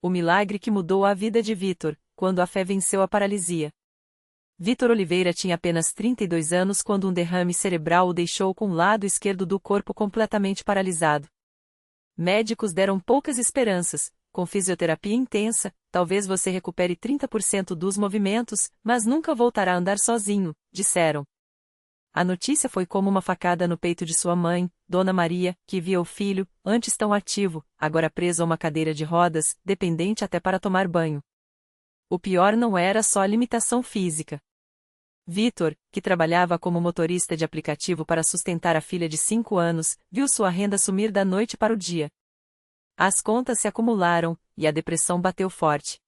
O milagre que mudou a vida de Vitor, quando a fé venceu a paralisia. Vitor Oliveira tinha apenas 32 anos quando um derrame cerebral o deixou com o lado esquerdo do corpo completamente paralisado. Médicos deram poucas esperanças. Com fisioterapia intensa, talvez você recupere 30% dos movimentos, mas nunca voltará a andar sozinho, disseram. A notícia foi como uma facada no peito de sua mãe, Dona Maria, que via o filho, antes tão ativo, agora preso a uma cadeira de rodas, dependente até para tomar banho. O pior não era só a limitação física. Vitor, que trabalhava como motorista de aplicativo para sustentar a filha de 5 anos, viu sua renda sumir da noite para o dia. As contas se acumularam, e a depressão bateu forte.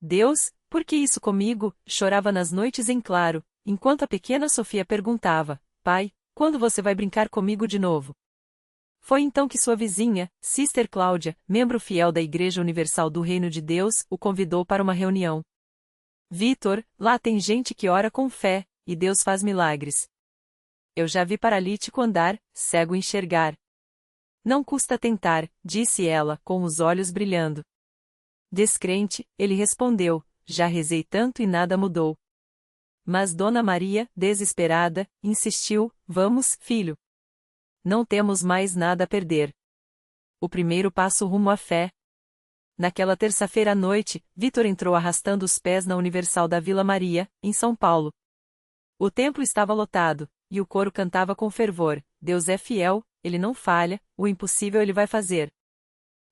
Deus, por que isso comigo? Chorava nas noites em claro, enquanto a pequena Sofia perguntava, pai, quando você vai brincar comigo de novo? Foi então que sua vizinha, Sister Cláudia, membro fiel da Igreja Universal do Reino de Deus, o convidou para uma reunião. Vitor, lá tem gente que ora com fé, e Deus faz milagres. Eu já vi paralítico andar, cego enxergar. Não custa tentar, disse ela, com os olhos brilhando. Descrente, ele respondeu, já rezei tanto e nada mudou. Mas Dona Maria, desesperada, insistiu, vamos, filho. Não temos mais nada a perder. O primeiro passo rumo à fé. Naquela terça-feira à noite, Vitor entrou arrastando os pés na Universal da Vila Maria, em São Paulo. O templo estava lotado, e o coro cantava com fervor, Deus é fiel, Ele não falha, o impossível Ele vai fazer.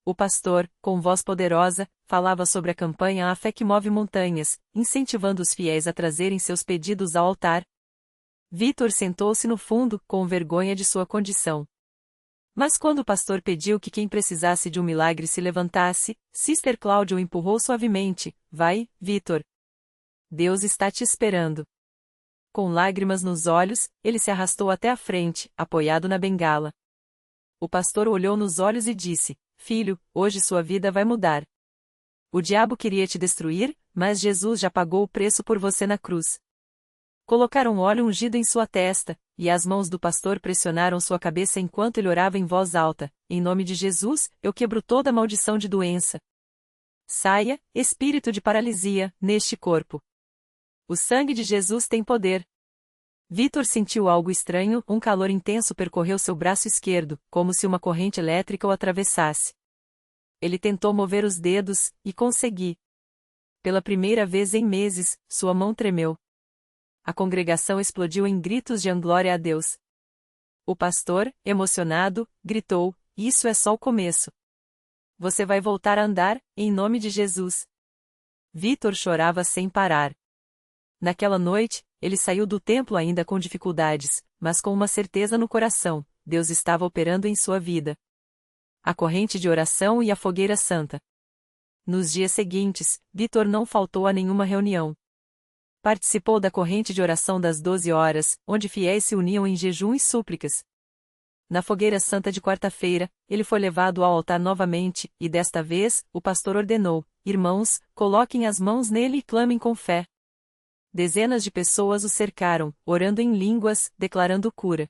O pastor, com voz poderosa, falava sobre a campanha A Fé que Move Montanhas, incentivando os fiéis a trazerem seus pedidos ao altar. Vitor sentou-se no fundo, com vergonha de sua condição. Mas quando o pastor pediu que quem precisasse de um milagre se levantasse, Sister Cláudia o empurrou suavemente, vai, Vitor. Deus está te esperando. Com lágrimas nos olhos, ele se arrastou até a frente, apoiado na bengala. O pastor olhou nos olhos e disse, filho, hoje sua vida vai mudar. O diabo queria te destruir, mas Jesus já pagou o preço por você na cruz. Colocaram óleo ungido em sua testa, e as mãos do pastor pressionaram sua cabeça enquanto ele orava em voz alta, em nome de Jesus, eu quebro toda maldição de doença. Saia, espírito de paralisia, neste corpo. O sangue de Jesus tem poder. Vitor sentiu algo estranho, um calor intenso percorreu seu braço esquerdo, como se uma corrente elétrica o atravessasse. Ele tentou mover os dedos, e consegui. Pela primeira vez em meses, sua mão tremeu. A congregação explodiu em gritos de glória a Deus. O pastor, emocionado, gritou, isso é só o começo. Você vai voltar a andar, em nome de Jesus. Vitor chorava sem parar. Naquela noite, ele saiu do templo ainda com dificuldades, mas com uma certeza no coração, Deus estava operando em sua vida. A corrente de oração e a fogueira santa. Nos dias seguintes, Vitor não faltou a nenhuma reunião. Participou da corrente de oração das 12 horas, onde fiéis se uniam em jejum e súplicas. Na fogueira santa de quarta-feira, ele foi levado ao altar novamente, e desta vez, o pastor ordenou, irmãos, coloquem as mãos nele e clamem com fé. Dezenas de pessoas o cercaram, orando em línguas, declarando cura.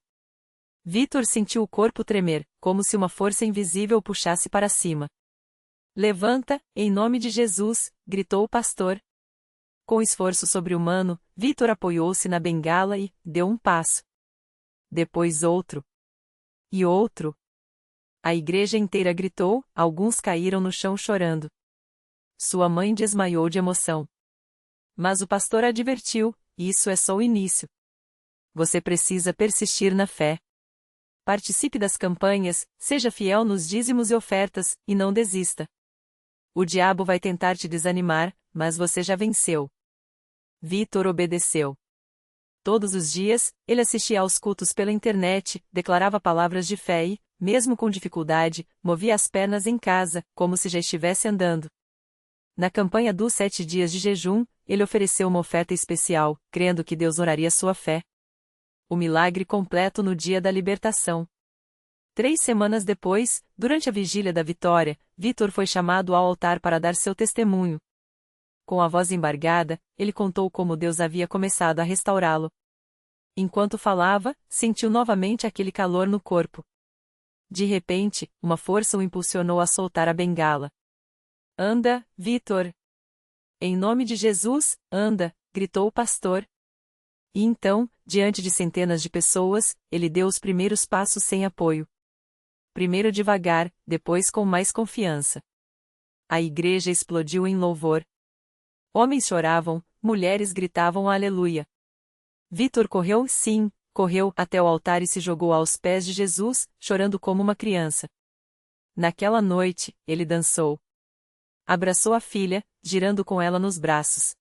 Vitor sentiu o corpo tremer, como se uma força invisível o puxasse para cima. Levanta, em nome de Jesus, gritou o pastor. Com esforço sobre-humano, Vitor apoiou-se na bengala e deu um passo. Depois outro. E outro. A igreja inteira gritou, alguns caíram no chão chorando. Sua mãe desmaiou de emoção. Mas o pastor advertiu, isso é só o início. Você precisa persistir na fé. Participe das campanhas, seja fiel nos dízimos e ofertas, e não desista. O diabo vai tentar te desanimar, mas você já venceu. Vitor obedeceu. Todos os dias, ele assistia aos cultos pela internet, declarava palavras de fé e, mesmo com dificuldade, movia as pernas em casa, como se já estivesse andando. Na campanha dos 7 dias de jejum, ele ofereceu uma oferta especial, crendo que Deus oraria sua fé. O milagre completo no dia da libertação. 3 semanas depois, durante a vigília da vitória, Vitor foi chamado ao altar para dar seu testemunho. Com a voz embargada, ele contou como Deus havia começado a restaurá-lo. Enquanto falava, sentiu novamente aquele calor no corpo. De repente, uma força o impulsionou a soltar a bengala. Anda, Vitor. Em nome de Jesus, anda, gritou o pastor. E então, diante de centenas de pessoas, ele deu os primeiros passos sem apoio. Primeiro devagar, depois com mais confiança. A igreja explodiu em louvor. Homens choravam, mulheres gritavam aleluia. Vitor correu, sim, correu até o altar e se jogou aos pés de Jesus, chorando como uma criança. Naquela noite, ele dançou. Abraçou a filha, girando com ela nos braços.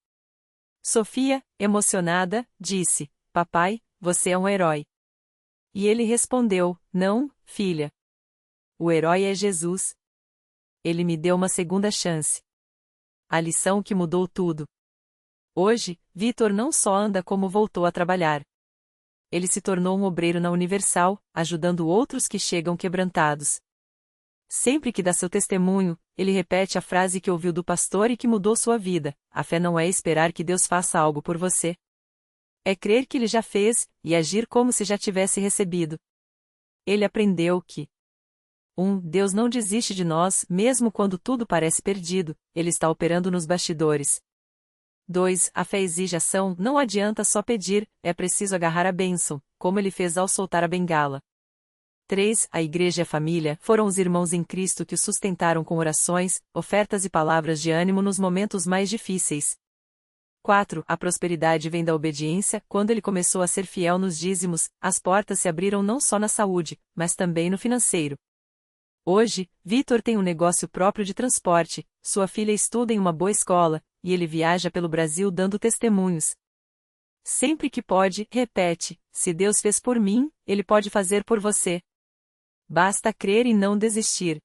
Sofia, emocionada, disse: Papai, você é um herói. E ele respondeu: Não, filha. O herói é Jesus. Ele me deu uma segunda chance. A lição que mudou tudo. Hoje, Vitor não só anda como voltou a trabalhar. Ele se tornou um obreiro na Universal, ajudando outros que chegam quebrantados. Sempre que dá seu testemunho, ele repete a frase que ouviu do pastor e que mudou sua vida: a fé não é esperar que Deus faça algo por você. É crer que Ele já fez, e agir como se já tivesse recebido. Ele aprendeu que Deus não desiste de nós, mesmo quando tudo parece perdido, Ele está operando nos bastidores. 2. A fé exige ação, não adianta só pedir, é preciso agarrar a bênção, como ele fez ao soltar a bengala. 3. A igreja e a família foram os irmãos em Cristo que o sustentaram com orações, ofertas e palavras de ânimo nos momentos mais difíceis. 4. A prosperidade vem da obediência. Quando ele começou a ser fiel nos dízimos, as portas se abriram não só na saúde, mas também no financeiro. Hoje, Vitor tem um negócio próprio de transporte, sua filha estuda em uma boa escola, e ele viaja pelo Brasil dando testemunhos. Sempre que pode, repete: se Deus fez por mim, Ele pode fazer por você. Basta crer e não desistir.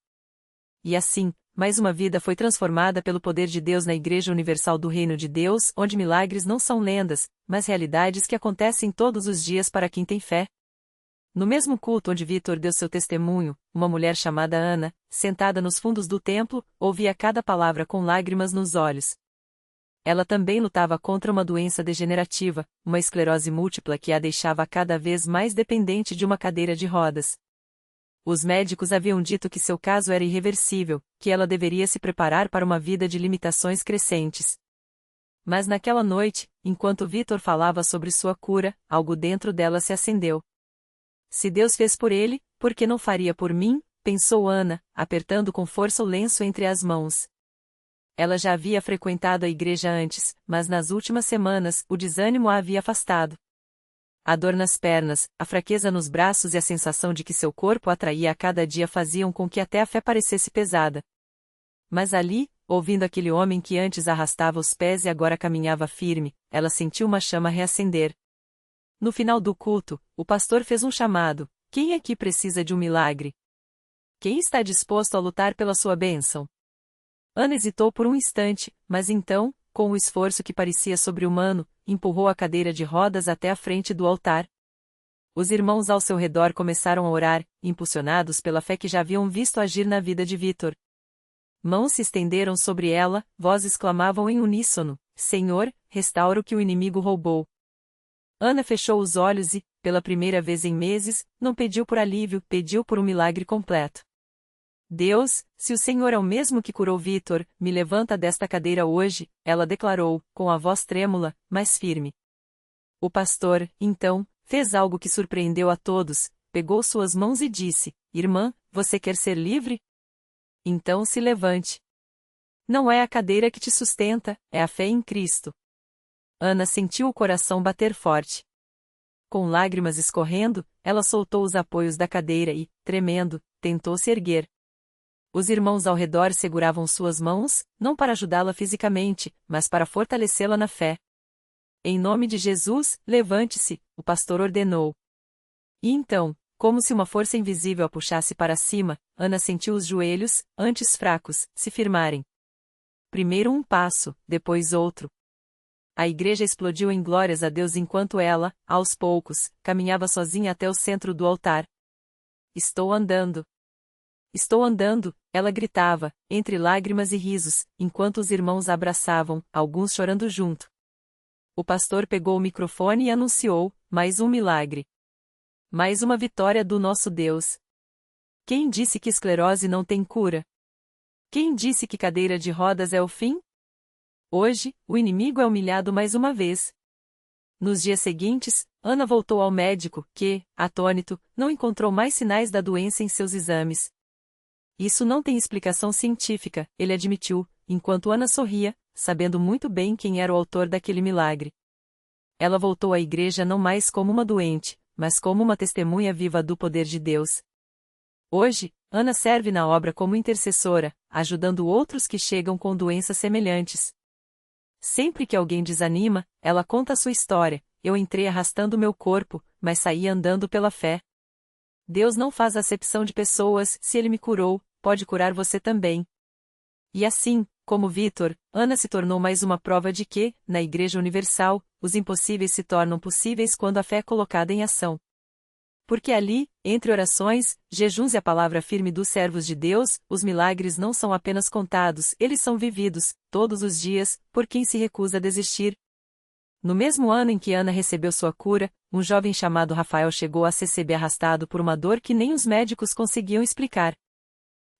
E assim, mais uma vida foi transformada pelo poder de Deus na Igreja Universal do Reino de Deus, onde milagres não são lendas, mas realidades que acontecem todos os dias para quem tem fé. No mesmo culto onde Vitor deu seu testemunho, uma mulher chamada Ana, sentada nos fundos do templo, ouvia cada palavra com lágrimas nos olhos. Ela também lutava contra uma doença degenerativa, uma esclerose múltipla que a deixava cada vez mais dependente de uma cadeira de rodas. Os médicos haviam dito que seu caso era irreversível, que ela deveria se preparar para uma vida de limitações crescentes. Mas naquela noite, enquanto Vitor falava sobre sua cura, algo dentro dela se acendeu. Se Deus fez por ele, por que não faria por mim? Pensou Ana, apertando com força o lenço entre as mãos. Ela já havia frequentado a igreja antes, mas nas últimas semanas, o desânimo a havia afastado. A dor nas pernas, a fraqueza nos braços e a sensação de que seu corpo atraía a cada dia faziam com que até a fé parecesse pesada. Mas ali, ouvindo aquele homem que antes arrastava os pés e agora caminhava firme, ela sentiu uma chama reacender. No final do culto, o pastor fez um chamado: quem aqui precisa de um milagre? Quem está disposto a lutar pela sua bênção? Ana hesitou por um instante, mas então, com um esforço que parecia sobre-humano, empurrou a cadeira de rodas até a frente do altar. Os irmãos ao seu redor começaram a orar, impulsionados pela fé que já haviam visto agir na vida de Vitor. Mãos se estenderam sobre ela, vozes clamavam em uníssono: Senhor, restaura o que o inimigo roubou. Ana fechou os olhos e, pela primeira vez em meses, não pediu por alívio, pediu por um milagre completo. Deus, se o Senhor é o mesmo que curou Vitor, me levanta desta cadeira hoje, ela declarou, com a voz trêmula, mas firme. O pastor, então, fez algo que surpreendeu a todos, pegou suas mãos e disse: Irmã, você quer ser livre? Então se levante. Não é a cadeira que te sustenta, é a fé em Cristo. Ana sentiu o coração bater forte. Com lágrimas escorrendo, ela soltou os apoios da cadeira e, tremendo, tentou se erguer. Os irmãos ao redor seguravam suas mãos, não para ajudá-la fisicamente, mas para fortalecê-la na fé. Em nome de Jesus, levante-se, o pastor ordenou. E então, como se uma força invisível a puxasse para cima, Ana sentiu os joelhos, antes fracos, se firmarem. Primeiro um passo, depois outro. A igreja explodiu em glórias a Deus enquanto ela, aos poucos, caminhava sozinha até o centro do altar. Estou andando. Estou andando, ela gritava, entre lágrimas e risos, enquanto os irmãos a abraçavam, alguns chorando junto. O pastor pegou o microfone e anunciou: mais um milagre. Mais uma vitória do nosso Deus. Quem disse que esclerose não tem cura? Quem disse que cadeira de rodas é o fim? Hoje, o inimigo é humilhado mais uma vez. Nos dias seguintes, Ana voltou ao médico, que, atônito, não encontrou mais sinais da doença em seus exames. Isso não tem explicação científica, ele admitiu, enquanto Ana sorria, sabendo muito bem quem era o autor daquele milagre. Ela voltou à igreja não mais como uma doente, mas como uma testemunha viva do poder de Deus. Hoje, Ana serve na obra como intercessora, ajudando outros que chegam com doenças semelhantes. Sempre que alguém desanima, ela conta a sua história. Eu entrei arrastando meu corpo, mas saí andando pela fé. Deus não faz acepção de pessoas, se Ele me curou, pode curar você também. E assim, como Vitor, Ana se tornou mais uma prova de que, na Igreja Universal, os impossíveis se tornam possíveis quando a fé é colocada em ação. Porque ali, entre orações, jejuns e a palavra firme dos servos de Deus, os milagres não são apenas contados, eles são vividos, todos os dias, por quem se recusa a desistir. No mesmo ano em que Ana recebeu sua cura, um jovem chamado Rafael chegou a CCB arrastado por uma dor que nem os médicos conseguiam explicar.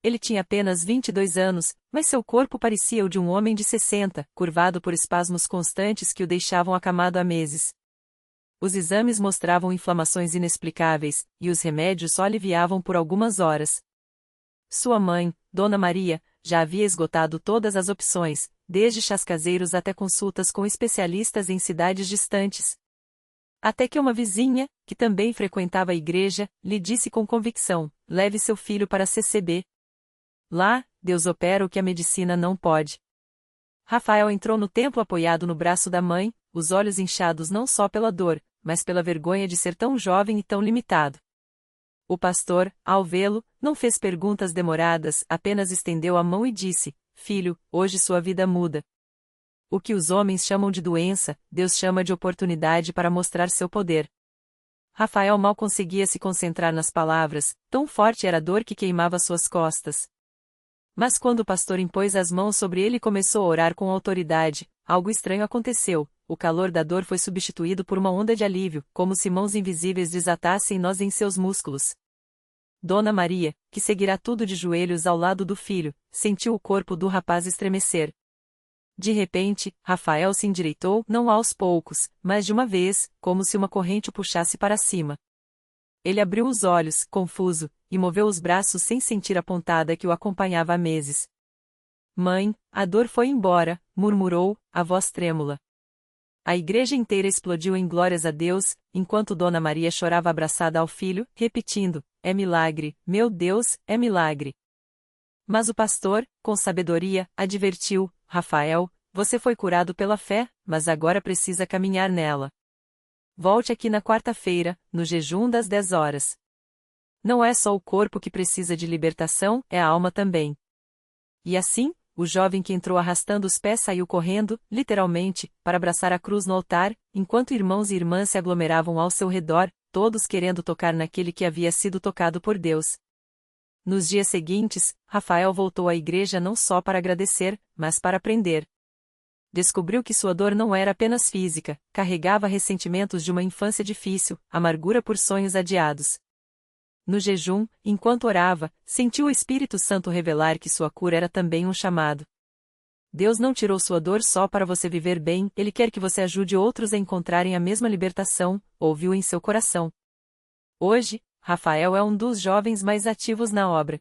Ele tinha apenas 22 anos, mas seu corpo parecia o de um homem de 60, curvado por espasmos constantes que o deixavam acamado há meses. Os exames mostravam inflamações inexplicáveis, e os remédios só aliviavam por algumas horas. Sua mãe, Dona Maria, já havia esgotado todas as opções, desde chás caseiros até consultas com especialistas em cidades distantes. Até que uma vizinha, que também frequentava a igreja, lhe disse com convicção: leve seu filho para a CCB. Lá, Deus opera o que a medicina não pode. Rafael entrou no templo apoiado no braço da mãe, os olhos inchados não só pela dor, mas pela vergonha de ser tão jovem e tão limitado. O pastor, ao vê-lo, não fez perguntas demoradas, apenas estendeu a mão e disse: filho, hoje sua vida muda. O que os homens chamam de doença, Deus chama de oportunidade para mostrar seu poder. Rafael mal conseguia se concentrar nas palavras, tão forte era a dor que queimava suas costas. Mas quando o pastor impôs as mãos sobre ele e começou a orar com autoridade, algo estranho aconteceu. O calor da dor foi substituído por uma onda de alívio, como se mãos invisíveis desatassem nós em seus músculos. Dona Maria, que seguirá tudo de joelhos ao lado do filho, sentiu o corpo do rapaz estremecer. De repente, Rafael se endireitou, não aos poucos, mas de uma vez, como se uma corrente o puxasse para cima. Ele abriu os olhos, confuso, e moveu os braços sem sentir a pontada que o acompanhava há meses. Mãe, a dor foi embora, murmurou, a voz trêmula. A igreja inteira explodiu em glórias a Deus, enquanto Dona Maria chorava abraçada ao filho, repetindo: é milagre, meu Deus, é milagre. Mas o pastor, com sabedoria, advertiu: Rafael, você foi curado pela fé, mas agora precisa caminhar nela. Volte aqui na quarta-feira, no jejum das 10 horas. Não é só o corpo que precisa de libertação, é a alma também. E assim, o jovem que entrou arrastando os pés saiu correndo, literalmente, para abraçar a cruz no altar, enquanto irmãos e irmãs se aglomeravam ao seu redor, todos querendo tocar naquele que havia sido tocado por Deus. Nos dias seguintes, Rafael voltou à igreja não só para agradecer, mas para aprender. Descobriu que sua dor não era apenas física, carregava ressentimentos de uma infância difícil, amargura por sonhos adiados. No jejum, enquanto orava, sentiu o Espírito Santo revelar que sua cura era também um chamado. Deus não tirou sua dor só para você viver bem, Ele quer que você ajude outros a encontrarem a mesma libertação, ouviu em seu coração. Hoje, Rafael é um dos jovens mais ativos na obra.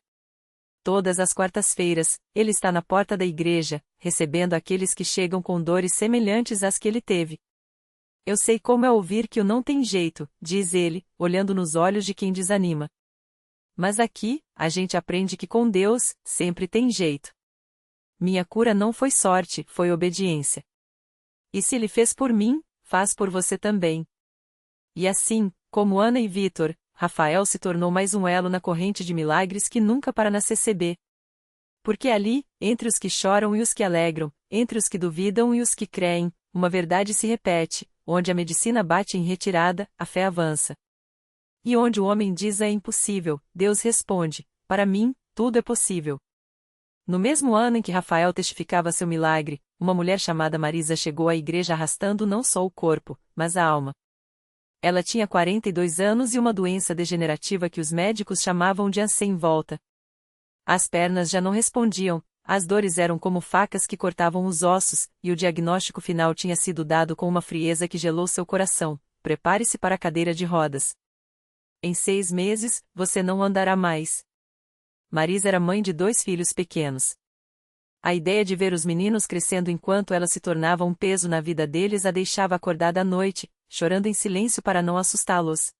Todas as quartas-feiras, ele está na porta da igreja, recebendo aqueles que chegam com dores semelhantes às que ele teve. Eu sei como é ouvir que o não tem jeito, diz ele, olhando nos olhos de quem desanima. Mas aqui, a gente aprende que com Deus, sempre tem jeito. Minha cura não foi sorte, foi obediência. E se Ele fez por mim, faz por você também. E assim, como Ana e Vitor, Rafael se tornou mais um elo na corrente de milagres que nunca para na CCB. Porque ali, entre os que choram e os que alegram, entre os que duvidam e os que creem, uma verdade se repete: onde a medicina bate em retirada, a fé avança. E onde o homem diz é impossível, Deus responde: para mim, tudo é possível. No mesmo ano em que Rafael testificava seu milagre, uma mulher chamada Marisa chegou à igreja arrastando não só o corpo, mas a alma. Ela tinha 42 anos e uma doença degenerativa que os médicos chamavam de sem volta. As pernas já não respondiam, As dores eram como facas que cortavam os ossos, e o diagnóstico final tinha sido dado com uma frieza que gelou seu coração: prepare-se para a cadeira de rodas. Em 6 meses, você não andará mais. Marisa era mãe de 2 filhos pequenos. A ideia de ver os meninos crescendo enquanto ela se tornava um peso na vida deles a deixava acordada à noite, chorando em silêncio para não assustá-los.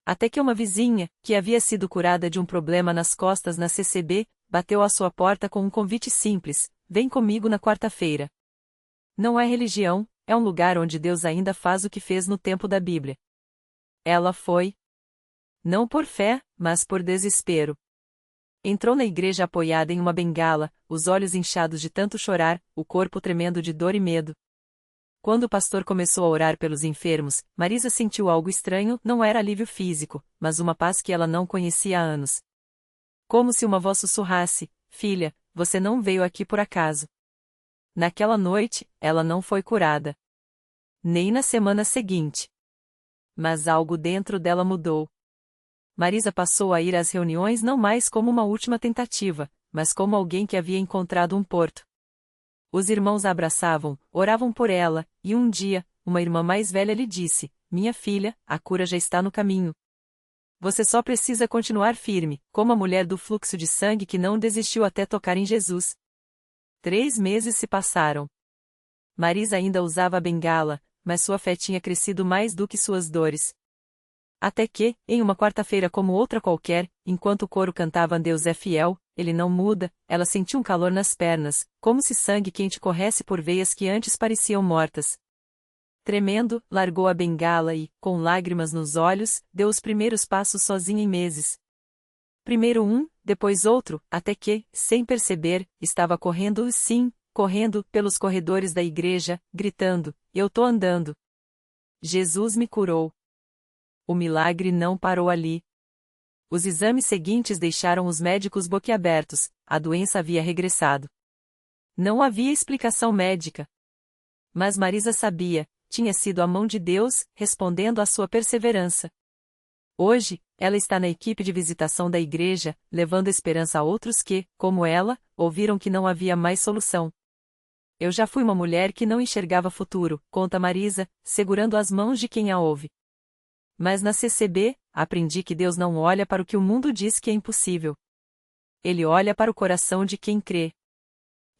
Até que uma vizinha, que havia sido curada de um problema nas costas na CCB, bateu à sua porta com um convite simples: vem comigo na quarta-feira. Não é religião, é um lugar onde Deus ainda faz o que fez no tempo da Bíblia. Ela foi. Não por fé, mas por desespero. Entrou na igreja apoiada em uma bengala, os olhos inchados de tanto chorar, o corpo tremendo de dor e medo. Quando o pastor começou a orar pelos enfermos, Marisa sentiu algo estranho. Não era alívio físico, mas uma paz que ela não conhecia há anos. Como se uma voz sussurrasse: filha, você não veio aqui por acaso. Naquela noite, ela não foi curada. Nem na semana seguinte. Mas algo dentro dela mudou. Marisa passou a ir às reuniões não mais como uma última tentativa, mas como alguém que havia encontrado um porto. Os irmãos a abraçavam, oravam por ela, e um dia, uma irmã mais velha lhe disse: minha filha, a cura já está no caminho. Você só precisa continuar firme, como a mulher do fluxo de sangue que não desistiu até tocar em Jesus. 3 meses se passaram. Marisa ainda usava a bengala, mas sua fé tinha crescido mais do que suas dores. Até que, em uma quarta-feira como outra qualquer, enquanto o coro cantava Deus é fiel, ele não muda, ela sentiu um calor nas pernas, como se sangue quente corresse por veias que antes pareciam mortas. Tremendo, largou a bengala e, com lágrimas nos olhos, deu os primeiros passos sozinha em meses. Primeiro um, depois outro, até que, sem perceber, estava correndo, sim, correndo, pelos corredores da igreja, gritando: eu tô andando. Jesus me curou. O milagre não parou ali. Os exames seguintes deixaram os médicos boquiabertos: a doença havia regressado. Não havia explicação médica. Mas Marisa sabia: tinha sido a mão de Deus, respondendo à sua perseverança. Hoje, ela está na equipe de visitação da igreja, levando esperança a outros que, como ela, ouviram que não havia mais solução. Eu já fui uma mulher que não enxergava futuro, conta Marisa, segurando as mãos de quem a ouve. Mas na CCB, aprendi que Deus não olha para o que o mundo diz que é impossível. Ele olha para o coração de quem crê.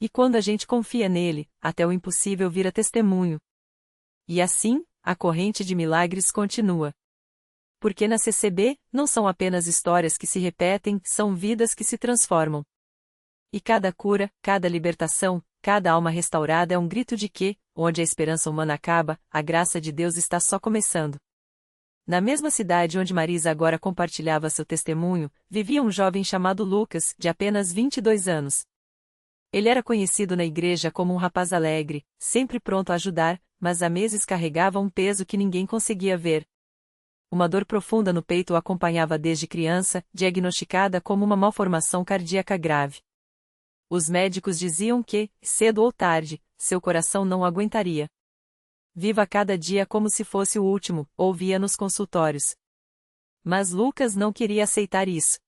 E quando a gente confia nele, até o impossível vira testemunho. E assim, a corrente de milagres continua. Porque na CCB, não são apenas histórias que se repetem, são vidas que se transformam. E cada cura, cada libertação, cada alma restaurada é um grito de que, onde a esperança humana acaba, a graça de Deus está só começando. Na mesma cidade onde Marisa agora compartilhava seu testemunho, vivia um jovem chamado Lucas, de apenas 22 anos. Ele era conhecido na igreja como um rapaz alegre, sempre pronto a ajudar, mas há meses carregava um peso que ninguém conseguia ver. Uma dor profunda no peito o acompanhava desde criança, diagnosticada como uma malformação cardíaca grave. Os médicos diziam que, cedo ou tarde, seu coração não aguentaria. Viva cada dia como se fosse o último, ouvia nos consultórios. Mas Lucas não queria aceitar isso.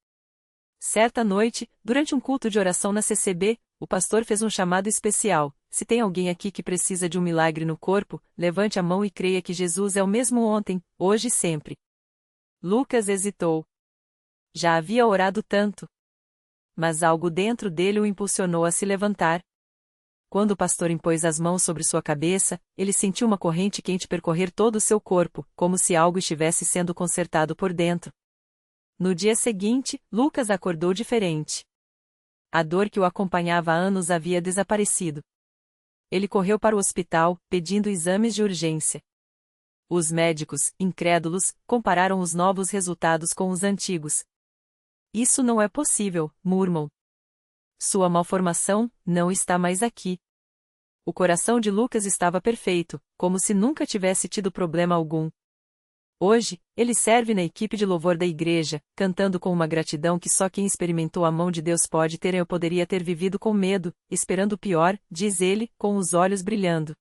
Certa noite, durante um culto de oração na CCB, o pastor fez um chamado especial: se tem alguém aqui que precisa de um milagre no corpo, levante a mão e creia que Jesus é o mesmo ontem, hoje e sempre. Lucas hesitou. Já havia orado tanto. Mas algo dentro dele o impulsionou a se levantar. Quando o pastor impôs as mãos sobre sua cabeça, ele sentiu uma corrente quente percorrer todo o seu corpo, como se algo estivesse sendo consertado por dentro. No dia seguinte, Lucas acordou diferente. A dor que o acompanhava há anos havia desaparecido. Ele correu para o hospital, pedindo exames de urgência. Os médicos, incrédulos, compararam os novos resultados com os antigos. Isso não é possível, murmam. Sua malformação não está mais aqui. O coração de Lucas estava perfeito, como se nunca tivesse tido problema algum. Hoje, ele serve na equipe de louvor da igreja, cantando com uma gratidão que só quem experimentou a mão de Deus pode ter. Eu poderia ter vivido com medo, esperando o pior, diz ele, com os olhos brilhando.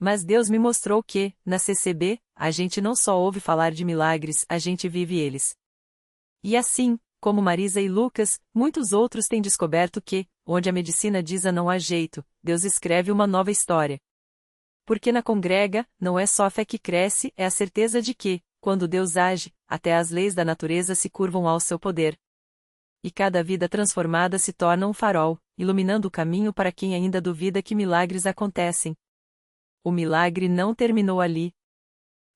Mas Deus me mostrou que, na CCB, a gente não só ouve falar de milagres, a gente vive eles. E assim, como Marisa e Lucas, muitos outros têm descoberto que, onde a medicina diz a não há jeito, Deus escreve uma nova história. Porque na congrega, não é só a fé que cresce, é a certeza de que, quando Deus age, até as leis da natureza se curvam ao seu poder. E cada vida transformada se torna um farol, iluminando o caminho para quem ainda duvida que milagres acontecem. O milagre não terminou ali.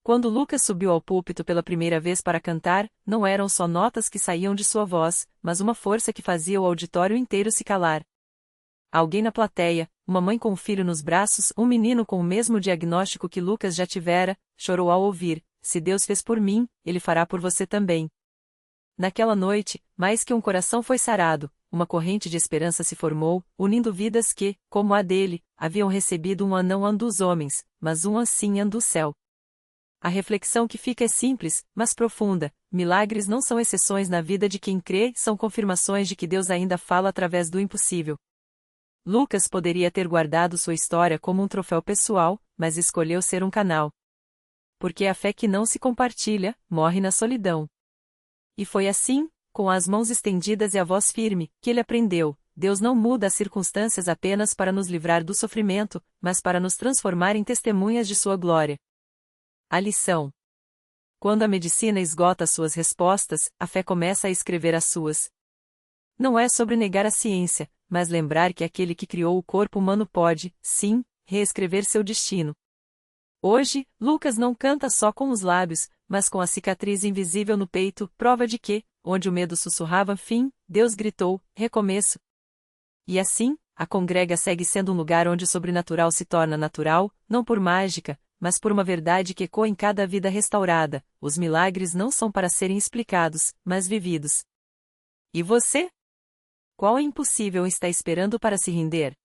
Quando Lucas subiu ao púlpito pela primeira vez para cantar, não eram só notas que saíam de sua voz, mas uma força que fazia o auditório inteiro se calar. Alguém na plateia, uma mãe com um filho nos braços, um menino com o mesmo diagnóstico que Lucas já tivera, chorou ao ouvir: "Se Deus fez por mim, Ele fará por você também." Naquela noite, mais que um coração foi sarado, uma corrente de esperança se formou, unindo vidas que, como a dele, haviam recebido um não dos homens, mas um sim do céu. A reflexão que fica é simples, mas profunda: milagres não são exceções na vida de quem crê, são confirmações de que Deus ainda fala através do impossível. Lucas poderia ter guardado sua história como um troféu pessoal, mas escolheu ser um canal. Porque a fé que não se compartilha, morre na solidão. E foi assim, com as mãos estendidas e a voz firme, que ele aprendeu: Deus não muda as circunstâncias apenas para nos livrar do sofrimento, mas para nos transformar em testemunhas de sua glória. A lição: quando a medicina esgota suas respostas, a fé começa a escrever as suas. Não é sobre negar a ciência, mas lembrar que aquele que criou o corpo humano pode, sim, reescrever seu destino. Hoje, Lucas não canta só com os lábios, mas com a cicatriz invisível no peito, prova de que, onde o medo sussurrava fim, Deus gritou: recomeço. E assim, a congrega segue sendo um lugar onde o sobrenatural se torna natural, não por mágica, mas por uma verdade que ecoa em cada vida restaurada: os milagres não são para serem explicados, mas vividos. E você? Qual impossível está esperando para se render?